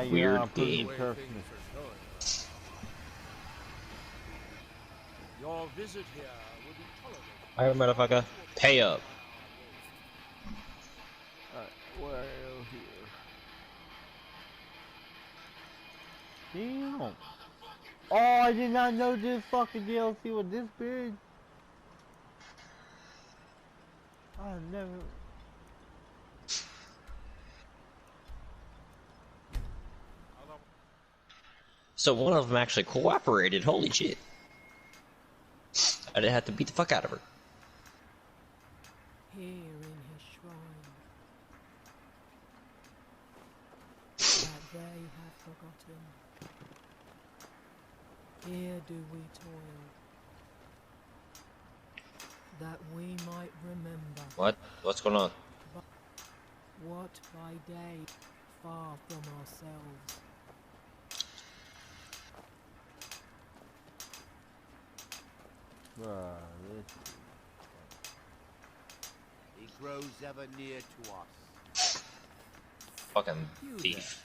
weird game. Your visit here will be tolerated. Alright, motherfucker. Pay up. Alright, where here? Damn. Oh, I did not know this fucking DLC was this big. I never. So one of them actually cooperated. Holy shit. I didn't have to beat the fuck out of her. Here in his shrine, that they have forgotten. Here do we toil, that we might remember. What? What's going on? What by day, far from ourselves. He grows ever near to us. Fucking thief.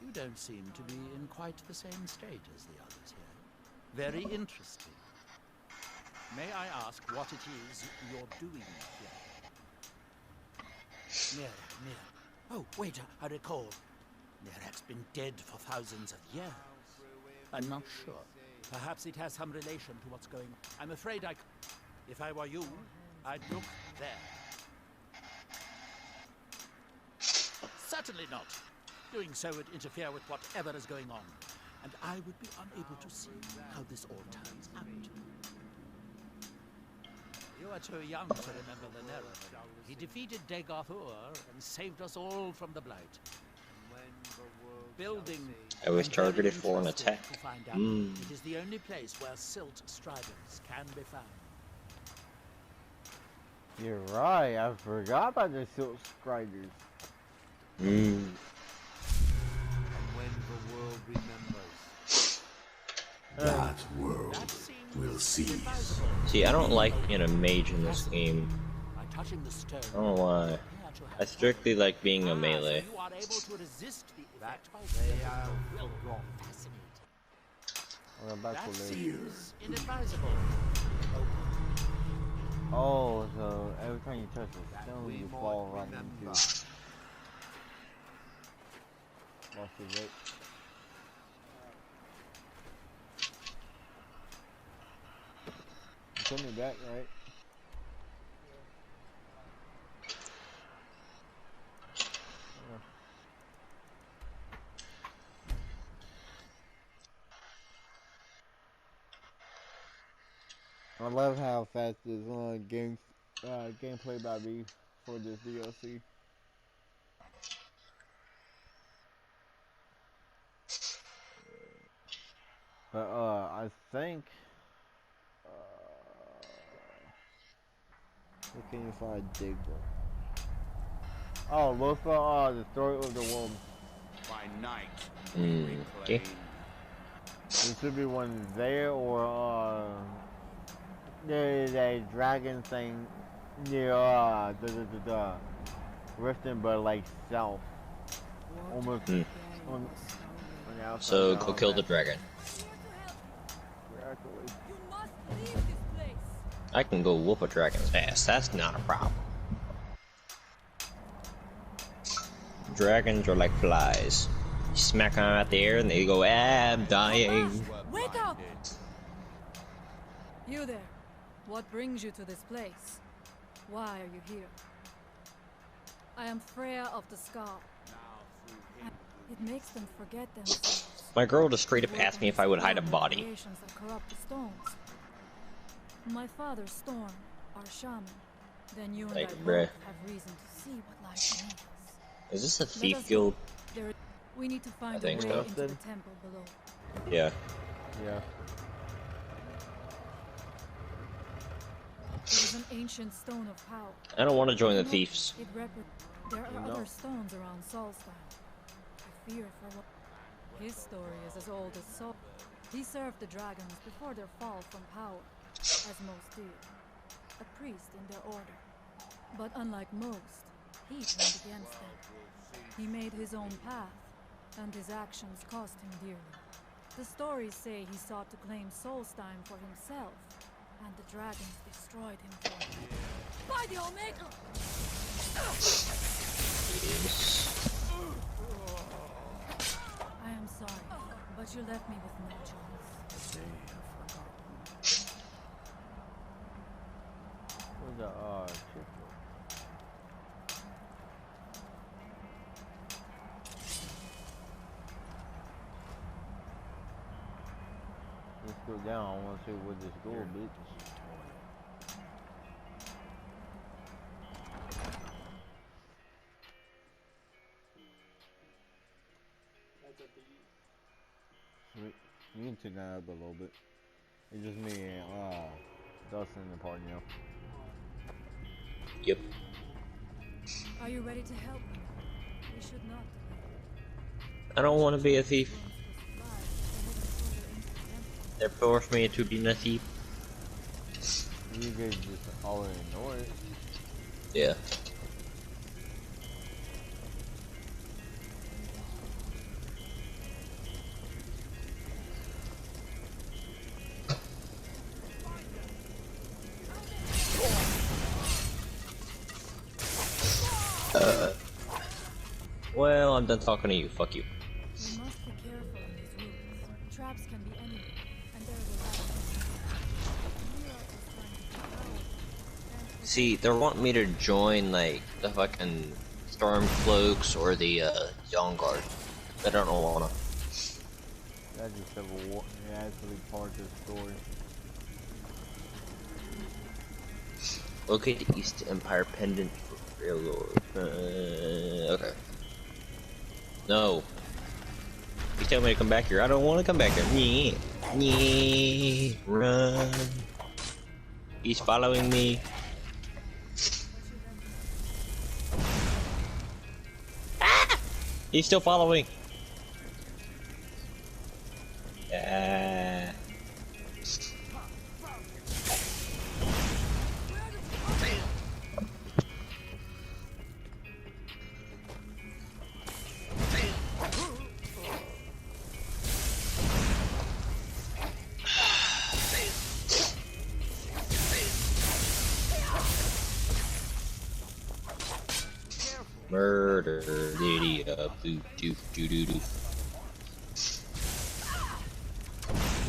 You don't seem to be in quite the same state as the others here. Very interesting. May I ask what it is you're doing here? Near. Oh, wait, I recall. Nerak's been dead for thousands of years. I'm not sure. Perhaps it has some relation to what's going on. I'm afraid if I were you, I'd look there. Certainly not. Doing so would interfere with whatever is going on, and I would be unable to see how this all turns out. You are too young to remember the Nera. He defeated Degathur and saved us all from the Blight. Building. I was targeted for an attack. It is the only place where silt striders can be found. You're right, I forgot about the silk striders. And when the world remembers, that world will cease. See, I don't like being a mage in this game. I don't know why. I strictly like being a melee. You are able to resist the effect by will fascinating. That seems inadvisable. Oh, so every time you touch a stone, you fall right into it. Lost the weight. You told me that, right? I love how fast this gameplay by me for this DLC. But I think looking if I dig one. Oh, look for the story of the world. By night. Okay. There should be one there, or there is a dragon thing near the Riften, but like south, almost on the outside. So go kill the dragon. I can go whoop a dragon's ass. That's not a problem. Dragons are like flies. You smack them out the air and they go, ah, I'm dying. Wake up! You there. What brings you to this place? Why are you here? I am Freya of the Scar. It makes them forget themselves. My girl just straight up asked me if I would hide a body. That corrupt the stones. My father, Storm, our shaman. Then you and I both have reason to see what lies beneath us. Is this a thief guild? We need to find a way into the temple below. Yeah. Yeah. It is an ancient stone of power. I don't want to join the thieves. There are other stones around Solstein. I fear for what. His story is as old as Sol. He served the dragons before their fall from power, as most did. A priest in their order. But unlike most, he turned against them. He made his own path, and his actions cost him dearly. The stories say he sought to claim Solstein for himself, and the dragons destroyed him for it. By the Omega! Yes. I am sorry, but you left me with no choice. They have forgotten. Where's the chick? Let's go down. I want to see where this gold bitch. You can turn that up a little bit. It's just me and Dustin in the party now. Yep. Are you ready to help me? We should not delay. I don't want to be a thief. They forced me to be a thief. You guys just all ignore it. Yeah. Well, I'm done talking to you. Fuck you. We must be careful in these woods. Traps can be anywhere, and there's a lot. See, they're wanting me to join like the fucking Stormcloaks or the Young Guard. I don't wanna. That's just actually part of the story. Locate the East Empire Pendant for Railroad. Okay. No. He's telling me to come back here. I don't want to come back here. Nee. Nee. Run. He's following me. Ah! He's still following. Ah. Murder, Lydia, boop, doop, doo doo doo.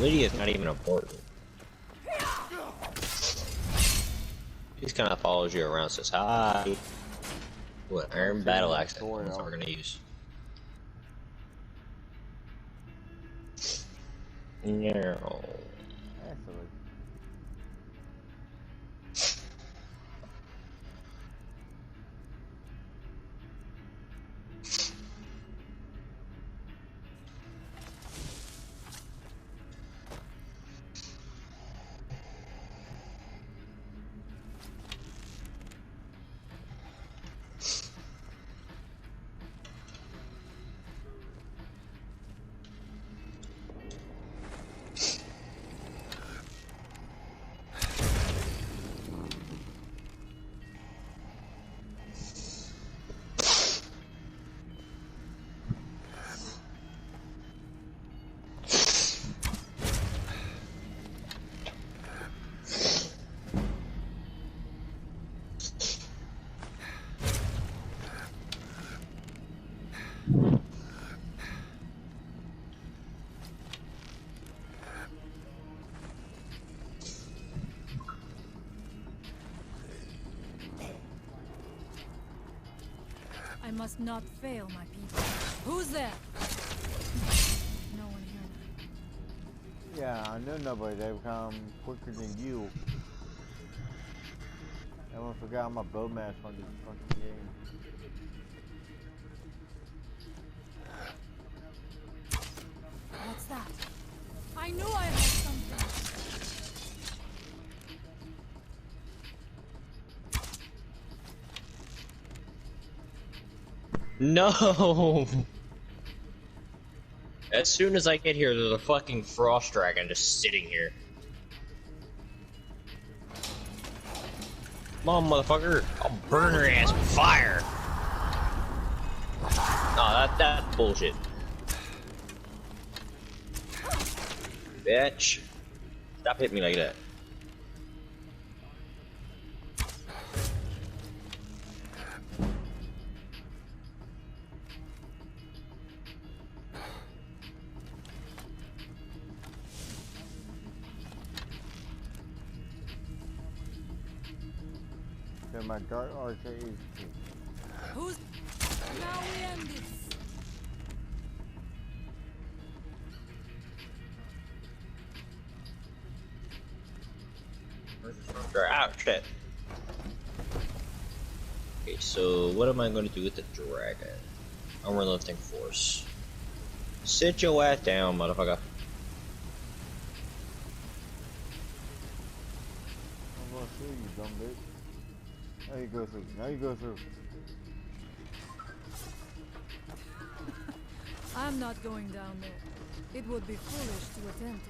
Lydia's not even important. He just kind of follows you around, says hi. What iron battle axe? That's what we're gonna use. No. Excellent. I must not fail my people. Who's there? No one here now. Yeah, I know nobody. They come quicker than you. Everyone forgot I'm a bowmaster on this fucking game. What's that? I knew I had something. No! As soon as I get here, there's a fucking frost dragon just sitting here. Come on, motherfucker! I'll burn your ass with fire! No, that's bullshit. bitch. Stop hitting me like that. Then my dark arcade. Who's now we end this? Oh shit. Okay, so what am I going to do with the dragon? Unrelenting force. Sit your ass down, motherfucker. I'm gonna shoot you, dumb bitch. Now you go through. Now you go through. I'm not going down there. It would be foolish to attempt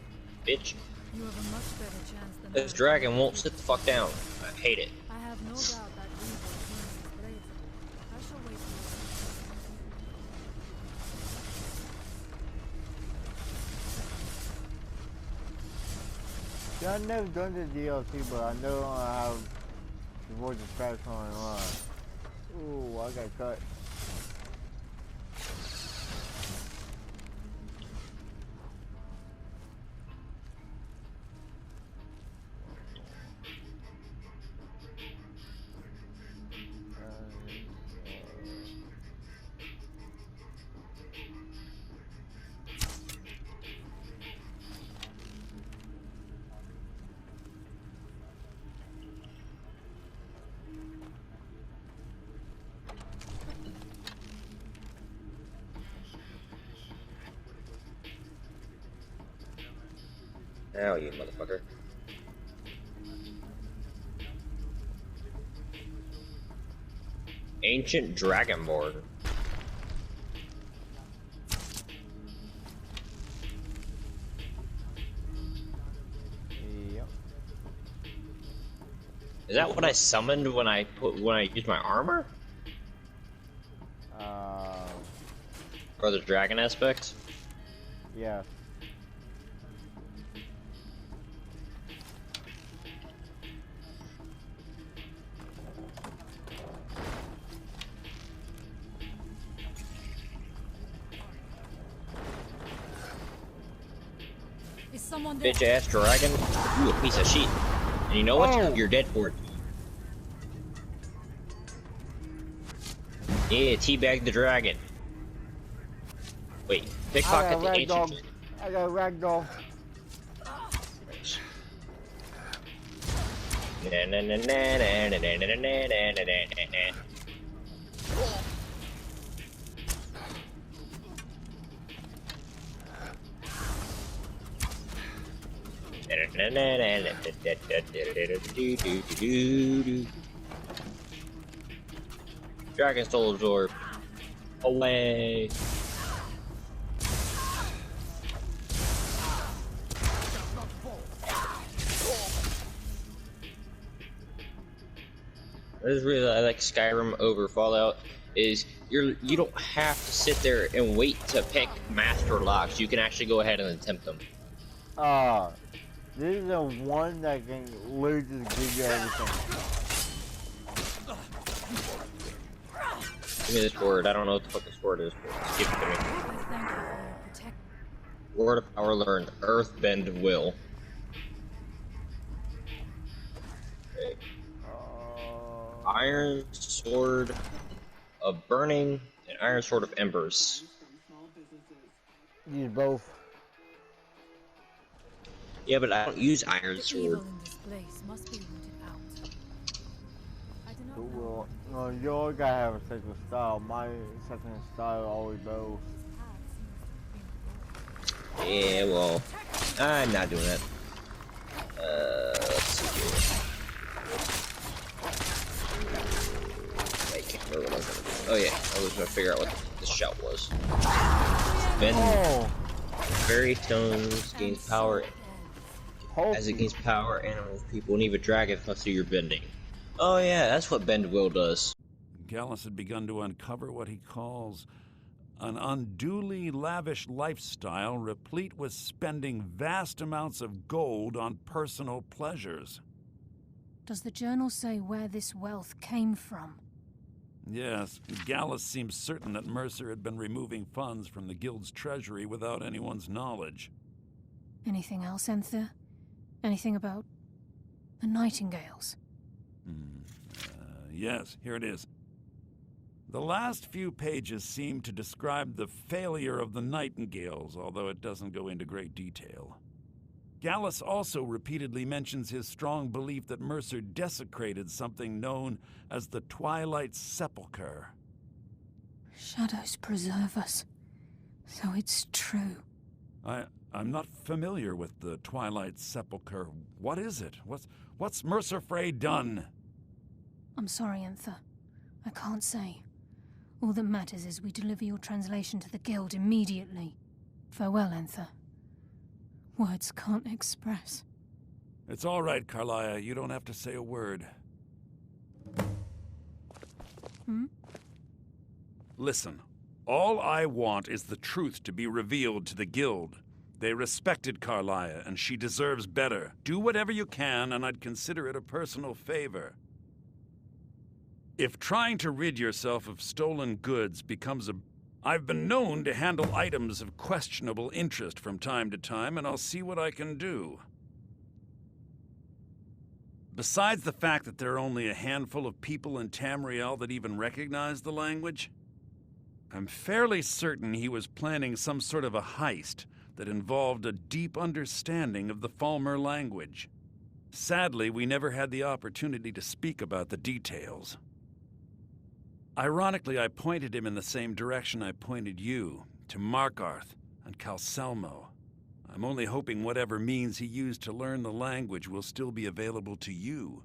it. Bitch. You have a much better chance than This I. dragon won't sit the fuck down. I hate it. I have no doubt that we will turn his blades. I shall wait for Yeah, I've never done the DLC, but I know I have the voice of Scratch online. Ooh, I got cut. Now you motherfucker. Ancient Dragonborn. Yep. Is that what I summoned when I used my armor? Or the dragon aspect? Yeah. Is someone there? Bitch ass dragon. You a piece of shit. And you know what? Oh. You're dead for it. Yeah, teabag the dragon. Wait, pickpocket the ancient. I got a ragdoll. Dragon Soul Absorb. Away. This is really I like Skyrim over Fallout is you don't have to sit there and wait to pick master locks. You can actually go ahead and attempt them. This is the one that can literally just give you everything. Give me this sword. I don't know what the fuck this sword is. Just give it to me. I thank you for your protection. Word of power learned. Earthbend will. Okay. Iron sword of burning and iron sword of embers. Use both. Yeah, but I don't use iron The sword. evil in this place must be rooted out. I do not know. Well, you always gotta have a second style. My second style always both. Yeah, well, I'm not doing that. Let's see here. I can't remember what I was gonna do. Oh yeah, I was gonna figure out what the shout was. Bend fairy stones gains power as it gains power, animals, people, and even dragons must do your bending. Oh yeah, that's what Bend Will does. Gallus had begun to uncover what he calls an unduly lavish lifestyle replete with spending vast amounts of gold on personal pleasures. Does the journal say where this wealth came from? Yes, Gallus seems certain that Mercer had been removing funds from the guild's treasury without anyone's knowledge. Anything else, Enthir? Anything about the Nightingales? Yes, here it is. The last few pages seem to describe the failure of the Nightingales, although it doesn't go into great detail. Gallus also repeatedly mentions his strong belief that Mercer desecrated something known as the Twilight Sepulchre. Shadows preserve us. So it's true. I'm not familiar with the Twilight Sepulchre. What is it? What's Mercer Frey done? I'm sorry, Enthir. I can't say. All that matters is we deliver your translation to the guild immediately. Farewell, Enthir. Words can't express. It's all right, Carlia. You don't have to say a word. Listen, all I want is the truth to be revealed to the guild. They respected Carlia, and she deserves better. Do whatever you can, and I'd consider it a personal favor. If trying to rid yourself of stolen goods becomes a... I've been known to handle items of questionable interest from time to time, and I'll see what I can do. Besides the fact that there are only a handful of people in Tamriel that even recognize the language, I'm fairly certain he was planning some sort of a heist that involved a deep understanding of the Falmer language. Sadly, we never had the opportunity to speak about the details. Ironically, I pointed him in the same direction I pointed you, to Markarth and Calselmo. I'm only hoping whatever means he used to learn the language will still be available to you.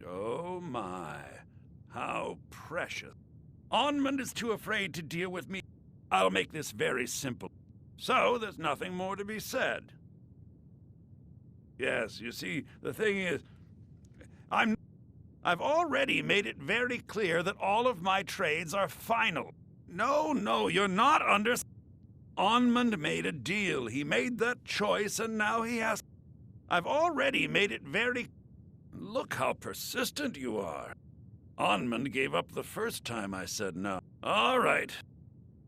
Oh my, how precious. Onmund is too afraid to deal with me. I'll make this very simple. So, there's nothing more to be said. Yes, you see, the thing is, I've already made it very clear that all of my trades are final. No, you're not Onmund made a deal. He made that choice, and now he has... I've already made it very... Look how persistent you are. Onmund gave up the first time I said no. All right.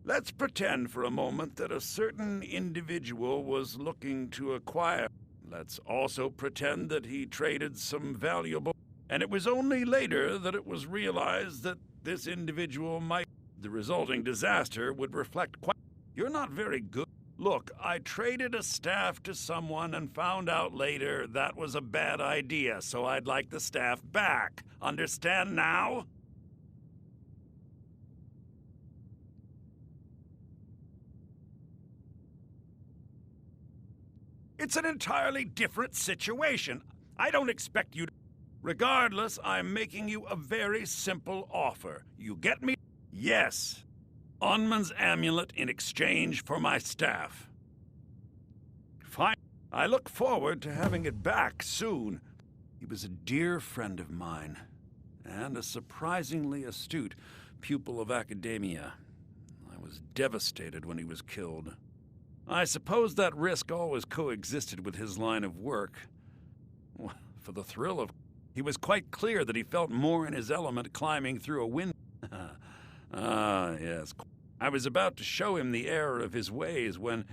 Let's pretend for a moment that a certain individual was looking to acquire. Let's also pretend that he traded some valuable... And it was only later that it was realized that this individual might... The resulting disaster would reflect quite... You're not very good. Look, I traded a staff to someone and found out later that was a bad idea, so I'd like the staff back. Understand now? It's an entirely different situation. I don't expect you to... Regardless, I'm making you a very simple offer. You get me? Yes. Onmund's amulet in exchange for my staff. Fine. I look forward to having it back soon. He was a dear friend of mine, and a surprisingly astute pupil of academia. I was devastated when he was killed. I suppose that risk always coexisted with his line of work. For the thrill of... He was quite clear that he felt more in his element climbing through a window. Yes. I was about to show him the error of his ways when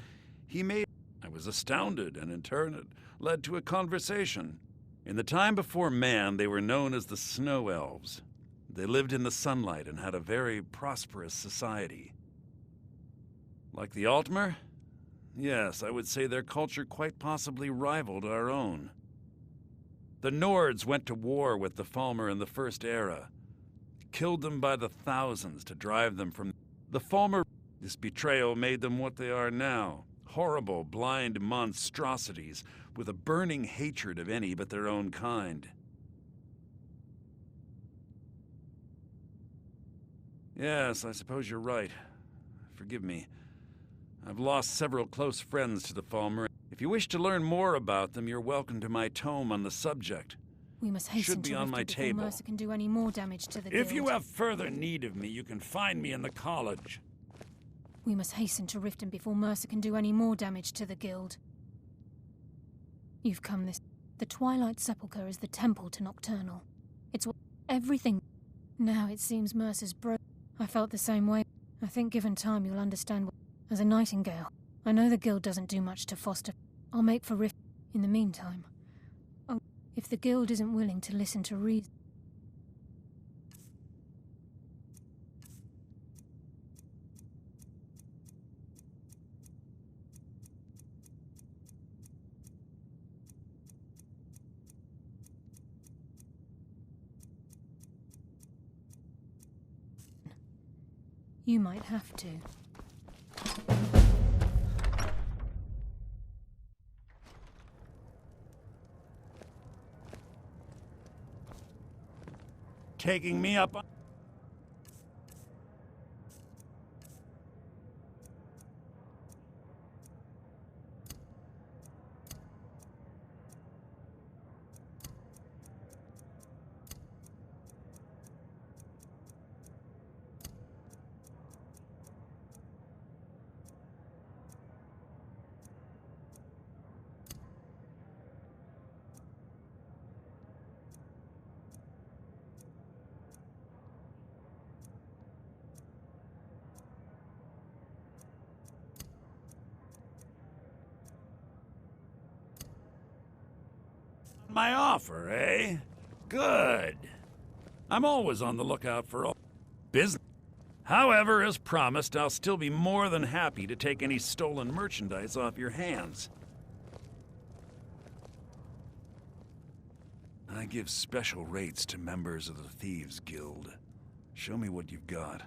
he made... I was astounded, and in turn it led to a conversation. In the time before man, they were known as the Snow Elves. They lived in the sunlight and had a very prosperous society. Like the Altmer? Yes, I would say their culture quite possibly rivaled our own. The Nords went to war with the Falmer in the First Era, killed them by the thousands to drive them from... The Falmer... This betrayal made them what they are now, horrible, blind monstrosities with a burning hatred of any but their own kind. Yes, I suppose you're right. Forgive me. I've lost several close friends to the Falmer. If you wish to learn more about them, you're welcome to my tome on the subject. We must hasten Should be to on Riften my before table. Mercer can do any more damage to the If guild. you have further need of me, you can find me in the college. We must hasten to Riften before Mercer can do any more damage to the guild. You've come this... The Twilight Sepulchre is the temple to Nocturnal. It's what... everything... Now it seems Mercer's broke. I felt the same way. I think given time you'll understand what... As a nightingale, I know the guild doesn't do much to foster... I'll make for Riften. In the meantime... Oh, if the guild isn't willing to listen to reason... You might have to. Taking me up on... My offer, eh? Good. I'm always on the lookout for all business. However, as promised, I'll still be more than happy to take any stolen merchandise off your hands. I give special rates to members of the Thieves Guild. Show me what you've got.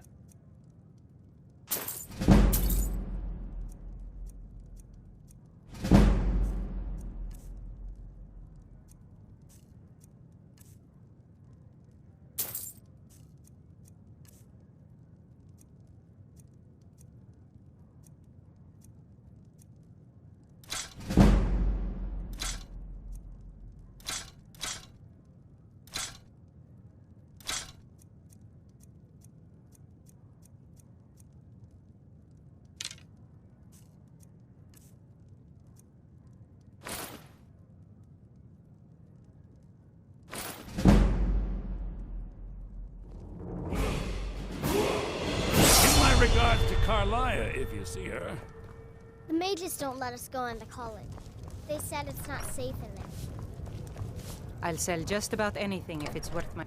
Regards to Carlia, if you see her. The mages don't let us go into college. They said it's not safe in there. I'll sell just about anything if it's worth my...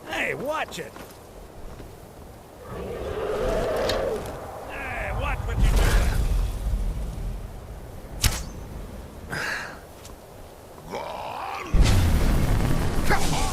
Hey, watch it! Hey, watch what you're doing! Come on!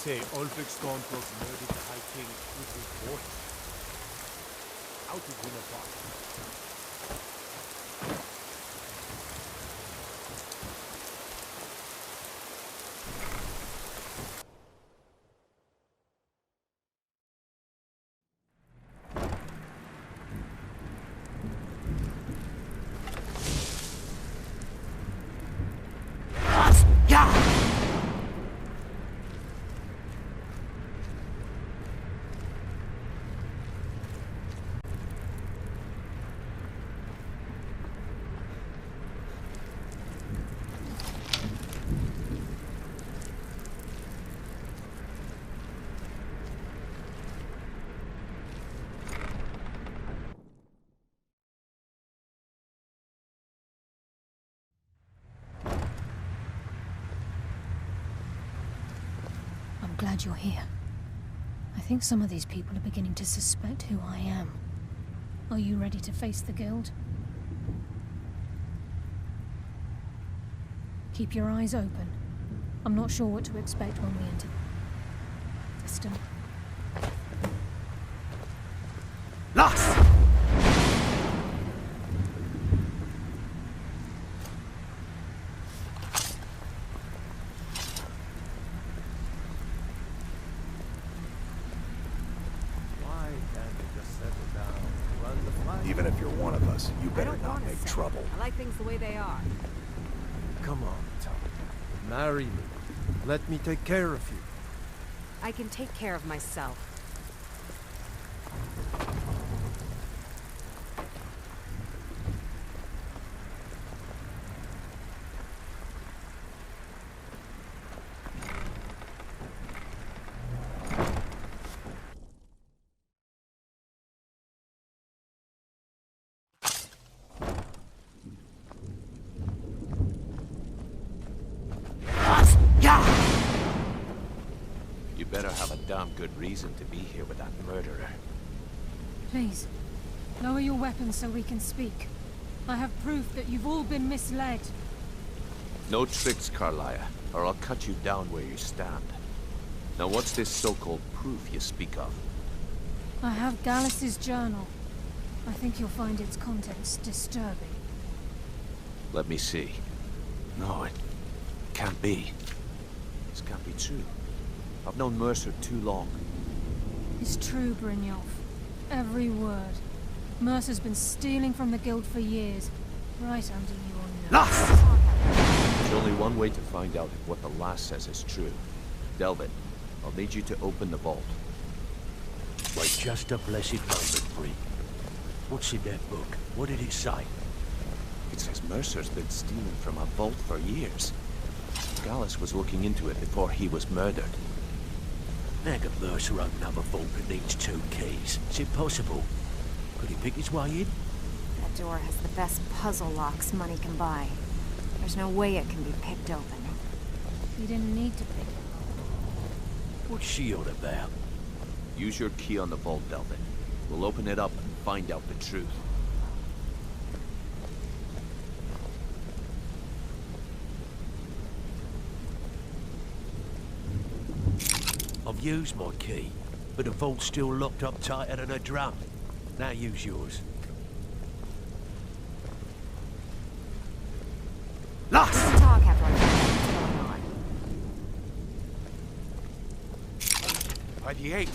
say Ulfric Stormcloak's murdered the High King with his voice. How to win a fight. I'm glad you're here. I think some of these people are beginning to suspect who I am. Are you ready to face the Guild? Keep your eyes open. I'm not sure what to expect when we enter. Distant. Lost! Even if you're one of us, you better not make trouble. I like things the way they are. Come on, Tom. Marry me. Let me take care of you. I can take care of myself. You better have a damn good reason to be here with that murderer. Please, lower your weapons so we can speak. I have proof that you've all been misled. No tricks, Carlia, or I'll cut you down where you stand. Now what's this so-called proof you speak of? I have Gallus's journal. I think you'll find its contents disturbing. Let me see. No, it can't be. This can't be true. I've known Mercer too long. It's true, Brynjolf. Every word. Mercer's been stealing from the Guild for years. Right under your nose. There's only one way to find out if what the lass says is true. Delvin, I'll need you to open the vault. Wait just a blessed moment, Bree. What's in that book? What did it say? It says Mercer's been stealing from a vault for years. Gallus was looking into it before he was murdered. How can Mercer open up a vault that needs 2 keys? It's impossible. Could he pick his way in? That door has the best puzzle locks money can buy. There's no way it can be picked open. You didn't need to pick it. What's she on about? Use your key on the vault, Delvin. We'll open it up and find out the truth. I've used my key, but the vault's still locked up tighter than a drum. Now use yours. Lost! We can talk after I find out what's going on. ID8.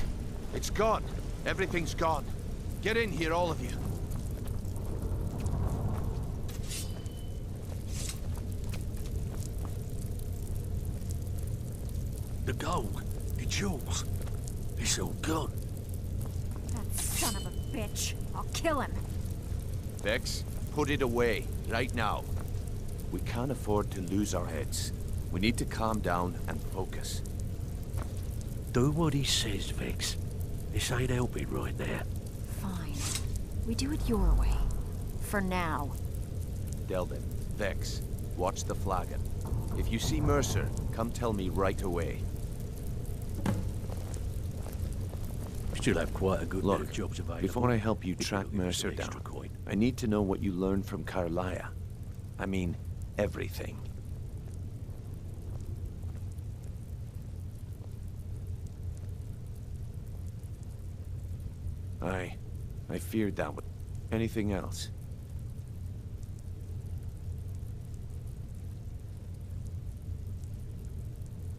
It's gone. Everything's gone. Get in here, all of you. The gold, the jewels, it's all gone. That son of a bitch. I'll kill him. Vex, put it away, right now. We can't afford to lose our heads. We need to calm down and focus. Do what he says, Vex. This ain't helping right now. Fine. We do it your way. For now. Delvin, Vex, watch the flagon. If you see Mercer, come tell me right away. Still have quite a good bit Look, of jobs available. before I help you If track you'll give us Mercer an extra down, coin. I need to know what you learned from Carlia. I mean, everything. I feared that would... Anything else?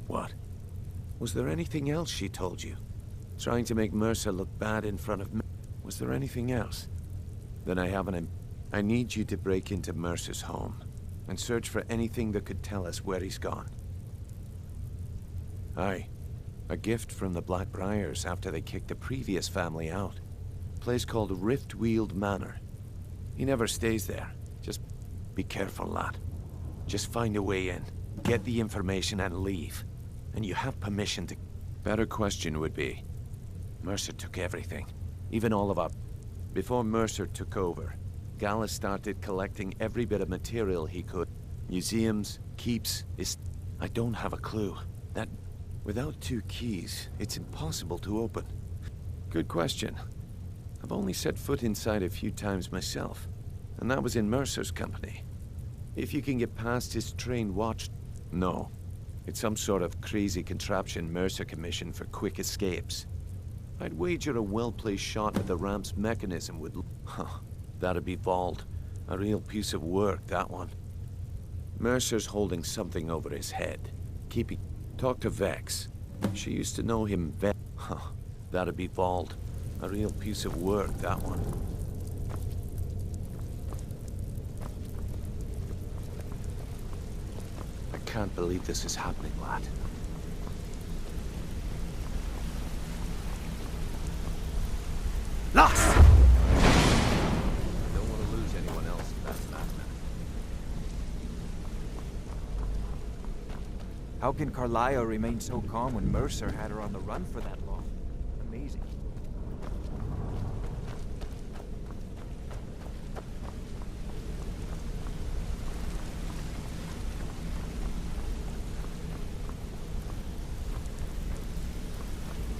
What? Was there anything else she told you? Trying to make Mercer look bad in front of me? Was there anything else? Then I have an... I need you to break into Mercer's home and search for anything that could tell us where he's gone. Aye. A gift from the Blackbriars after they kicked the previous family out. A place called Riftweald Manor. He never stays there. Just be careful, lad. Just find a way in, get the information and leave. And you have permission to... Better question would be... Mercer took everything. Even all of our... Before Mercer took over, Gallus started collecting every bit of material he could. Museums, keeps, I don't have a clue. That... Without 2 keys, it's impossible to open. Good question. I've only set foot inside a few times myself, and that was in Mercer's company. If you can get past his trained watch... No. It's some sort of crazy contraption Mercer commissioned for quick escapes. I'd wager a well-placed shot at the ramp's mechanism would... Huh. That'd be bald. A real piece of work, that one. Mercer's holding something over his head. Keeping... Talk to Vex. She used to know him Huh. That'd be bald. A real piece of work, that one. I can't believe this is happening, lad. Lost! Don't want to lose anyone else in that madman. How can Carlisle remain so calm when Mercer had her on the run for that long? Amazing.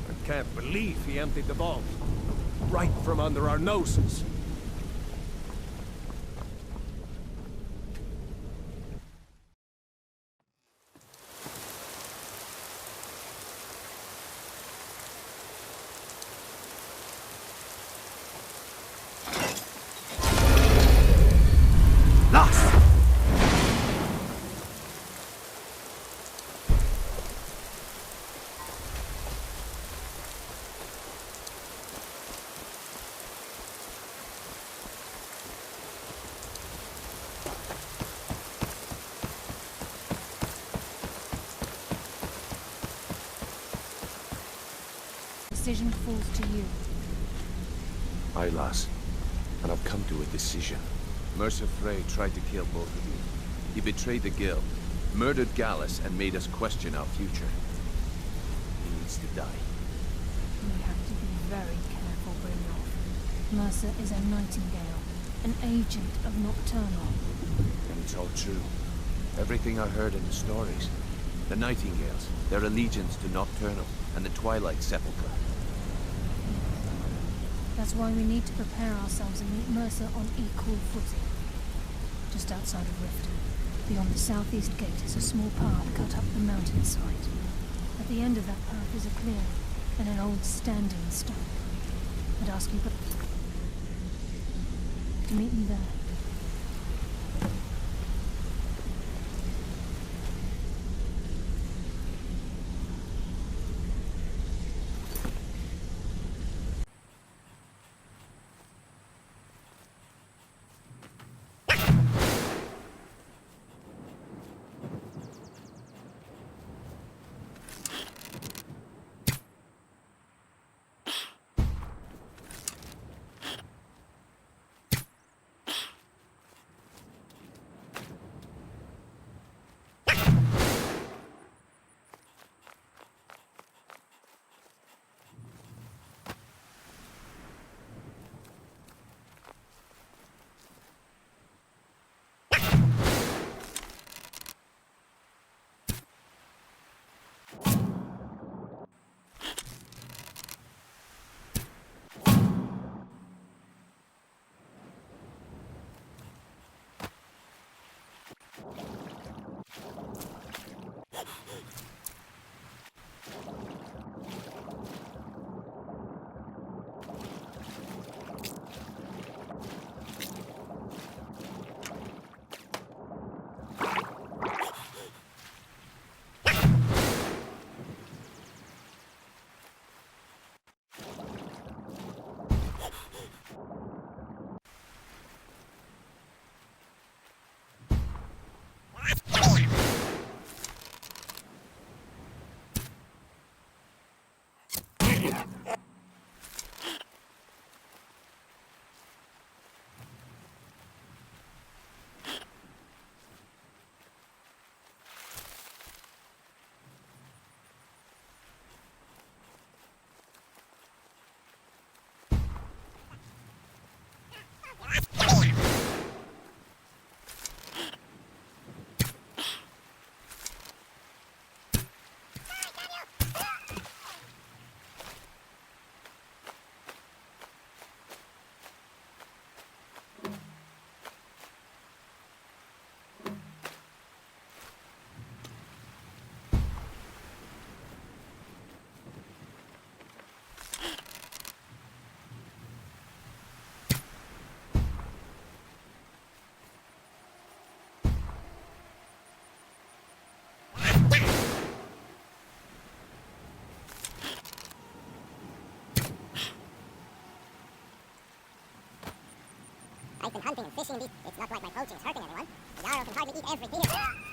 I can't believe he emptied the vault. Right from under our noses. Decision falls to you. Aye, lass. And I've come to a decision. Mercer Frey tried to kill both of you. He betrayed the guild, murdered Gallus, and made us question our future. He needs to die. We have to be very careful, Grimlock. Mercer is a Nightingale, an agent of Nocturnal. And it's all true. Everything I heard in the stories. The Nightingales, their allegiance to Nocturnal, and the Twilight Sepulchre. That's why we need to prepare ourselves and meet Mercer on equal footing. Just outside of Riften, beyond the southeast gate is a small path cut up the mountainside. At the end of that path is a clearing and an old standing stone. I'd ask you to meet me there. I've been hunting and fishing these. It's not like my poaching's hurting anyone. The Jarl can hardly eat everything here.